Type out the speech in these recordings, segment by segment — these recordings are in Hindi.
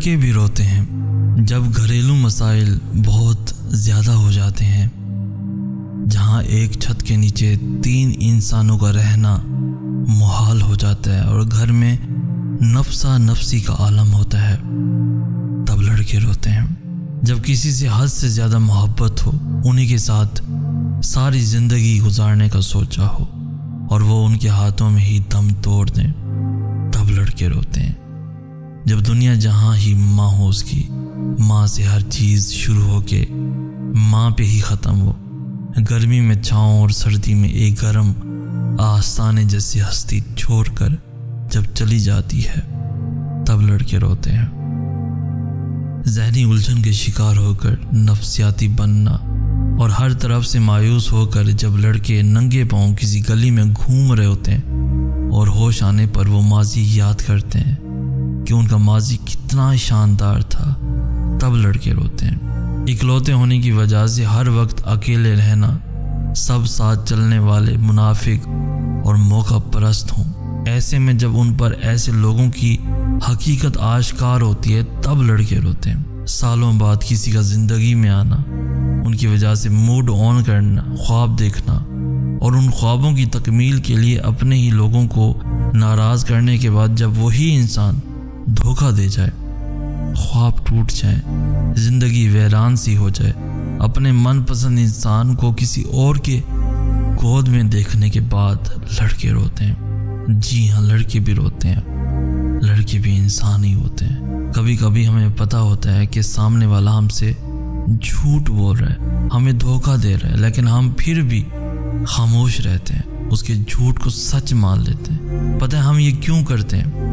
लड़के भी रोते हैं जब घरेलू मसाइल बहुत ज़्यादा हो जाते हैं, जहां एक छत के नीचे 3 इंसानों का रहना मुहाल हो जाता है और घर में नफसा नफसी का आलम होता है। तब लड़के रोते हैं जब किसी से हद से ज़्यादा मोहब्बत हो, उन्हीं के साथ सारी ज़िंदगी गुजारने का सोचा हो और वो उनके हाथों में ही दम तोड़ दें। तब लड़के रोते हैं जब दुनिया जहां ही माँ हो, उसकी माँ से हर चीज़ शुरू होके माँ पे ही ख़त्म हो, गर्मी में छाँव और सर्दी में एक गर्म आस्ताने जैसी हस्ती छोड़कर जब चली जाती है, तब लड़के रोते हैं। ज़हनी उलझन के शिकार होकर नफसियाती बनना और हर तरफ से मायूस होकर जब लड़के नंगे पांव किसी गली में घूम रहे होते हैं और होश आने पर वो माजी याद करते हैं कि उनका माजी कितना शानदार था, तब लड़के रोते हैं। इकलौते होने की वजह से हर वक्त अकेले रहना, सब साथ चलने वाले मुनाफिक और मौका परस्त हों, ऐसे में जब उन पर ऐसे लोगों की हकीकत आश्कार होती है, तब लड़के रोते हैं। सालों बाद किसी का जिंदगी में आना, उनकी वजह से मूड ऑन करना, ख्वाब देखना और उन ख्वाबों की तकमील के लिए अपने ही लोगों को नाराज़ करने के बाद जब वही इंसान धोखा दे जाए, ख्वाब टूट जाए, जिंदगी वैरान सी हो जाए, अपने मनपसंद इंसान को किसी और के गोद में देखने के बाद लड़के रोते हैं। जी हाँ, लड़के भी रोते हैं। लड़के भी इंसान ही होते हैं। कभी कभी हमें पता होता है कि सामने वाला हमसे झूठ बोल रहा है, हमें धोखा दे रहा है, लेकिन हम फिर भी खामोश रहते हैं, उसके झूठ को सच मान लेते हैं। पता है हम ये क्यों करते हैं?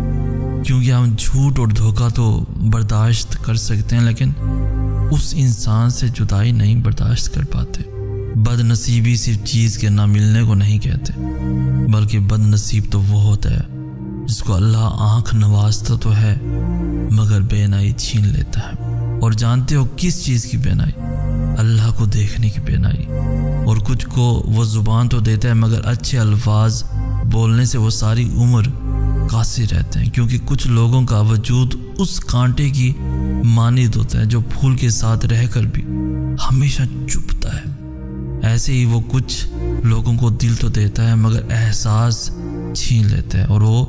क्योंकि हम झूठ और धोखा तो बर्दाश्त कर सकते हैं, लेकिन उस इंसान से जुदाई नहीं बर्दाश्त कर पाते। बदनसीबी सिर्फ चीज़ के ना मिलने को नहीं कहते, बल्कि बदनसीब तो वो होता है जिसको अल्लाह आँख नवाजता तो है मगर बेनाई छीन लेता है। और जानते हो किस चीज़ की बेनाई? अल्लाह को देखने की बेनाई। और कुछ को वो ज़ुबान तो देता है मगर अच्छे अल्फाज बोलने से वो सारी उम्र कासी रहते हैं, क्योंकि कुछ लोगों का वजूद उस कांटे की मानिद होता है जो फूल के साथ रहकर भी हमेशा चुभता है। ऐसे ही वो कुछ लोगों को दिल तो देता है मगर एहसास छीन लेता है और वो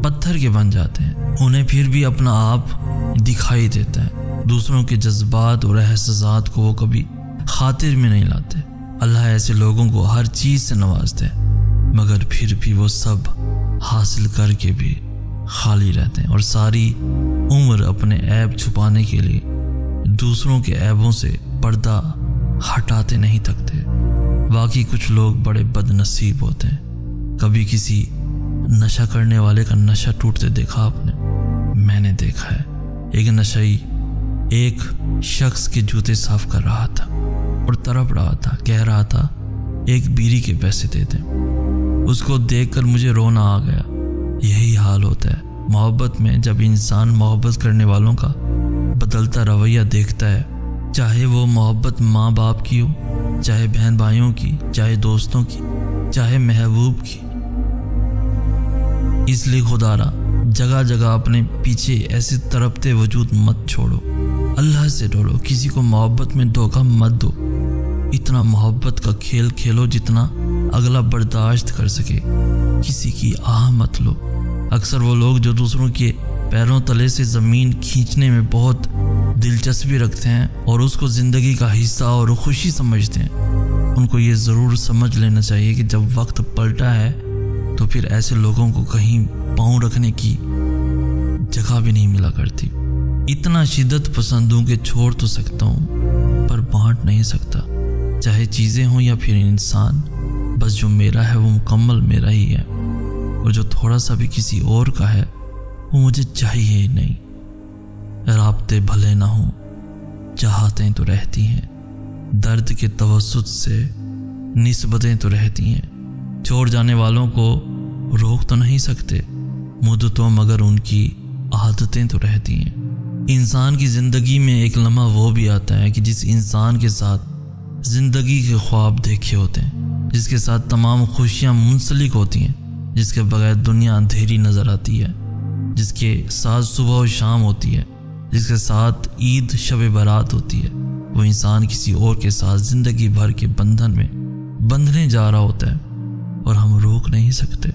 पत्थर के बन जाते हैं। उन्हें फिर भी अपना आप दिखाई देता है, दूसरों के जज्बात और एहसासात को वो कभी खातिर में नहीं लाते। अल्लाह ऐसे लोगों को हर चीज़ से नवाजते हैं मगर फिर भी वो सब हासिल करके भी खाली रहते हैं और सारी उम्र अपने ऐब छुपाने के लिए दूसरों के ऐबों से पर्दा हटाते नहीं थकते। बाकी कुछ लोग बड़े बदनसीब होते हैं। कभी किसी नशा करने वाले का नशा टूटते देखा आपने? मैंने देखा है। एक नशाई एक शख्स के जूते साफ कर रहा था और तड़प रहा था, कह रहा था एक बीड़ी के पैसे दे दे। उसको देखकर मुझे रोना आ गया। यही हाल होता है मोहब्बत में। जब इंसान मोहब्बत करने वालों का बदलता रवैया देखता है, चाहे वो मोहब्बत माँ बाप की हो, चाहे बहन भाइयों की, चाहे दोस्तों की, चाहे महबूब की, इसलिए खुदारा जगह जगह अपने पीछे ऐसे तड़पते वजूद मत छोड़ो। अल्लाह से डरो, किसी को मोहब्बत में धोखा मत दो। इतना मोहब्बत का खेल खेलो जितना अगला बर्दाश्त कर सके। किसी की आह मत लो। अक्सर वो लोग जो दूसरों के पैरों तले से ज़मीन खींचने में बहुत दिलचस्पी रखते हैं और उसको ज़िंदगी का हिस्सा और खुशी समझते हैं, उनको ये ज़रूर समझ लेना चाहिए कि जब वक्त पलटा है तो फिर ऐसे लोगों को कहीं पाँव रखने की जगह भी नहीं मिला करती। इतना शिद्दत पसंद हूँ कि छोड़ तो सकता हूँ पर बांट नहीं सकता, चाहे चीज़ें हों या फिर इंसान। बस जो मेरा है वो मुकम्मल मेरा ही है और जो थोड़ा सा भी किसी और का है वो मुझे चाहिए ही नहीं। राब्ते भले ना हो, चाहतें तो रहती हैं, दर्द के तवस्सुत से निस्बतें तो रहती हैं। छोड़ जाने वालों को रोक तो नहीं सकते मुद्दतों, मगर उनकी आदतें तो रहती हैं। इंसान की ज़िंदगी में एक लम्हा वो भी आता है कि जिस इंसान के साथ ज़िंदगी के ख्वाब देखे होते हैं, जिसके साथ तमाम खुशियाँ मुंसलिक होती हैं, जिसके बगैर दुनिया अंधेरी नज़र आती है, जिसके साथ सुबह और शाम होती है, जिसके साथ ईद शब बारात होती है, वो इंसान किसी और के साथ जिंदगी भर के बंधन में बंधने जा रहा होता है और हम रोक नहीं सकते।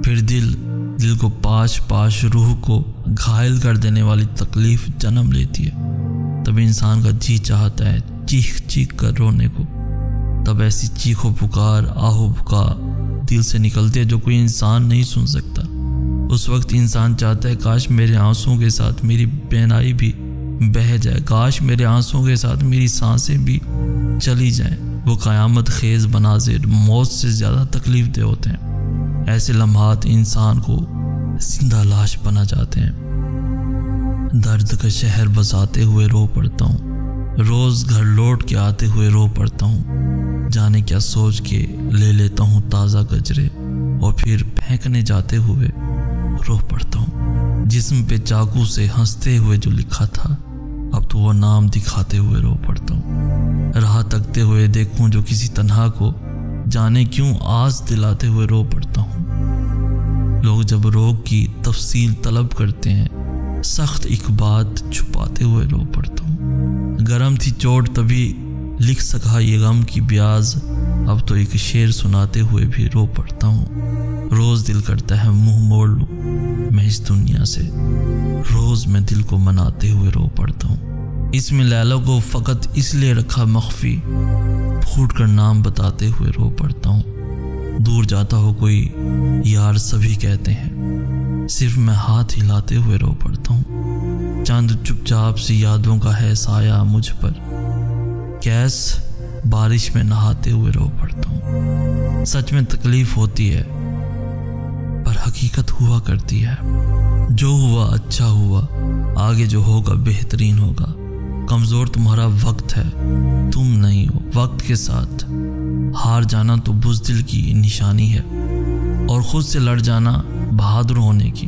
फिर दिल को पाश रूह को घायल कर देने वाली तकलीफ जन्म लेती है। तब इंसान का जी चाहता है चीख चीख कर रोने को। तब ऐसी चीखो पुकार आहो पुकार दिल से निकलती है जो कोई इंसान नहीं सुन सकता। उस वक्त इंसान चाहता है काश मेरे आंसुओं के साथ मेरी बेनाई भी बह जाए, काश मेरे आंसुओं के साथ मेरी सांसें भी चली जाएं। वो क़यामत खेज मनाजिर मौत से ज़्यादा तकलीफ दे होते हैं। ऐसे लम्हात इंसान को जिंदा लाश बना जाते हैं। दर्द का शहर बसाते हुए रो पड़ता हूँ, रोज़ घर लौट के आते हुए रो पड़ता हूँ। जाने क्या सोच के ले लेता हूँ ताज़ा गजरे और फिर फेंकने जाते हुए रो पड़ता हूँ। जिस्म पे चाकू से हंसते हुए जो लिखा था, अब तो वो नाम दिखाते हुए रो पड़ता हूँ। राह तकते हुए देखूं जो किसी तन्हा को, जाने क्यों आस दिलाते हुए रो पड़ता हूँ। लोग जब रोग की तफसील तलब करते हैं, सख्त एक बात छुपाते हुए रो पड़ता हूँ। गरम थी चोट तभी लिख सका ये गम की ब्याज, अब तो एक शेर सुनाते हुए भी रो पड़ता हूँ। रोज दिल करता है मुंह मोड़ लूं मैं इस दुनिया से, रोज मैं दिल को मनाते हुए रो पड़ता हूँ। इसमें लैला को फकत इसलिए रखा मख्फी, फूट कर नाम बताते हुए रो पड़ता हूँ। दूर जाता हो कोई यार सभी कहते हैं, सिर्फ मैं हाथ हिलाते हुए रो पड़ता हूँ। चांद चुपचाप सी यादों का है साया मुझ पर, कैस बारिश में नहाते हुए रो पड़ता हूँ। सच में तकलीफ होती है पर हकीकत हुआ करती है। जो हुआ अच्छा हुआ, आगे जो होगा बेहतरीन होगा। कमजोर तुम्हारा वक्त है, तुम नहीं हो। वक्त के साथ हार जाना तो बुज़दिल की निशानी है और खुद से लड़ जाना बहादुर होने की।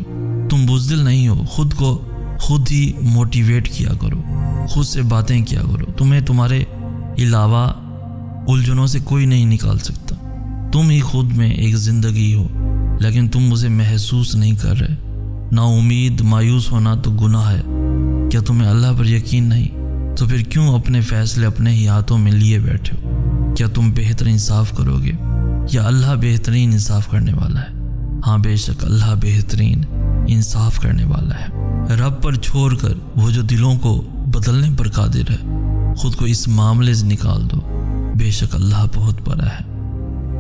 तुम बुज़दिल नहीं हो, खुद को खुद ही मोटिवेट किया करो, खुद से बातें किया करो। तुम्हें तुम्हारे अलावा उलझनों से कोई नहीं निकाल सकता। तुम ही खुद में एक जिंदगी हो, लेकिन तुम उसे महसूस नहीं कर रहे। ना उम्मीद मायूस होना तो गुनाह है। क्या तुम्हें अल्लाह पर यकीन नहीं? तो फिर क्यों अपने फैसले अपने ही हाथों में लिए बैठे हो? क्या तुम बेहतर इंसाफ करोगे या अल्लाह बेहतरीन इंसाफ करने वाला है? हाँ, बेशक अल्लाह बेहतरीन इंसाफ करने वाला है। रब पर छोड़कर वो जो दिलों को बदलने पर कादिर है, खुद को इस मामले से निकाल दो। बेशक अल्लाह बहुत बड़ा है।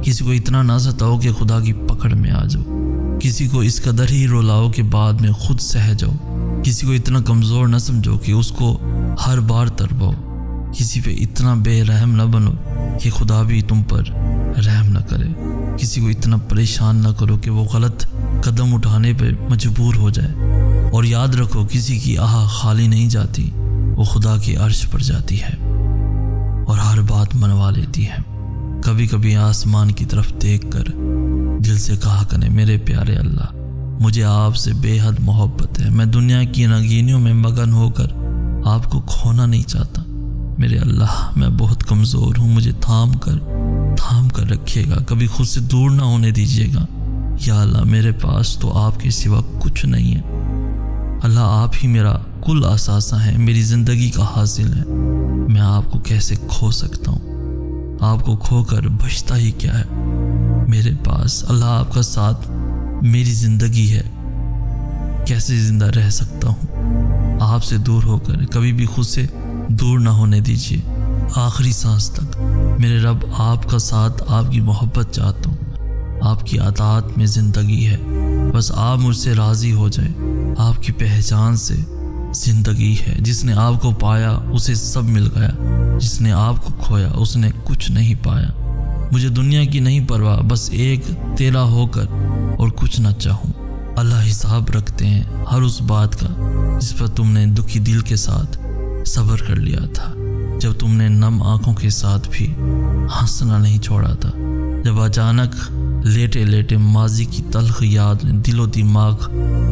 किसी को इतना ना सताओ कि खुदा की पकड़ में आ जाओ। किसी को इस कदर ही रुलाओ कि बाद में खुद सह जाओ। किसी को इतना कमज़ोर न समझो कि उसको हर बार तरपाओ। किसी पे इतना बेरहम न बनो कि खुदा भी तुम पर रहम न करे। किसी को इतना परेशान न करो कि वो गलत कदम उठाने पे मजबूर हो जाए। और याद रखो, किसी की आह खाली नहीं जाती, वो खुदा के अर्श पर जाती है और हर बात मनवा लेती है। कभी कभी आसमान की तरफ देखकर दिल से कहा करें, मेरे प्यारे अल्लाह, मुझे आपसे बेहद मोहब्बत है। मैं दुनिया की रंगीनियों में मगन होकर आपको खोना नहीं चाहता। मेरे अल्लाह, मैं बहुत कमज़ोर हूँ, मुझे थाम कर रखिएगा, कभी खुद से दूर ना होने दीजिएगा। या अल्लाह, मेरे पास तो आपके सिवा कुछ नहीं है। अल्लाह, आप ही मेरा कुल असासा है, मेरी ज़िंदगी का हासिल है। मैं आपको कैसे खो सकता हूँ? आपको खोकर बचता ही क्या है मेरे पास? अल्लाह, आपका साथ मेरी ज़िंदगी है, कैसे ज़िंदा रह सकता हूँ आपसे दूर होकर? कभी भी खुद से दूर ना होने दीजिए, आखिरी सांस तक। मेरे रब, आपका साथ, आपकी मोहब्बत चाहता हूँ। आपकी अताअत में ज़िंदगी है, बस आप मुझसे राज़ी हो जाए। आपकी पहचान से ज़िंदगी है। जिसने आपको पाया उसे सब मिल गया, जिसने आपको खोया उसने कुछ नहीं पाया। मुझे दुनिया की नहीं परवाह, बस एक तेरा होकर और कुछ न चाहूँ। अल्लाह हिसाब रखते हैं हर उस बात का जिस पर तुमने दुखी दिल के साथ सब्र कर लिया था, जब तुमने नम आंखों के साथ भी हंसना नहीं छोड़ा था, जब अचानक लेटे लेटे माजी की तल्ख याद ने दिलो दिमाग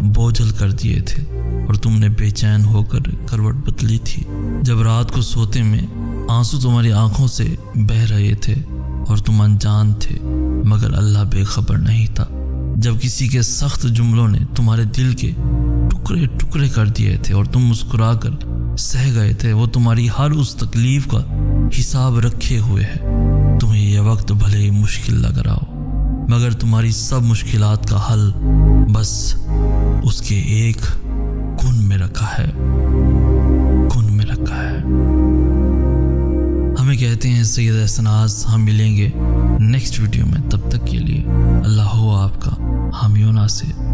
बोझल कर दिए थे और तुमने बेचैन होकर करवट बदली थी, जब रात को सोते में आंसू तुम्हारी आंखों से बह रहे थे और तुम अनजान थे मगर अल्लाह बेखबर नहीं था, जब किसी के सख्त जुमलों ने तुम्हारे दिल के टुकड़े टुकड़े कर दिए थे और तुम मुस्कुराकर सह गए थे। वो तुम्हारी हर उस तकलीफ का हिसाब रखे हुए है। तुम्हें यह वक्त भले ही मुश्किल लग रहा हो, मगर तुम्हारी सब मुश्किलात का हल बस उसके एक कुन में रखा है, कुन में रखा है। हमें कहते हैं सैयद एहसनाज। हम मिलेंगे नेक्स्ट वीडियो में, तब तक के लिए अल्लाह हो आपका हामी और नासिर।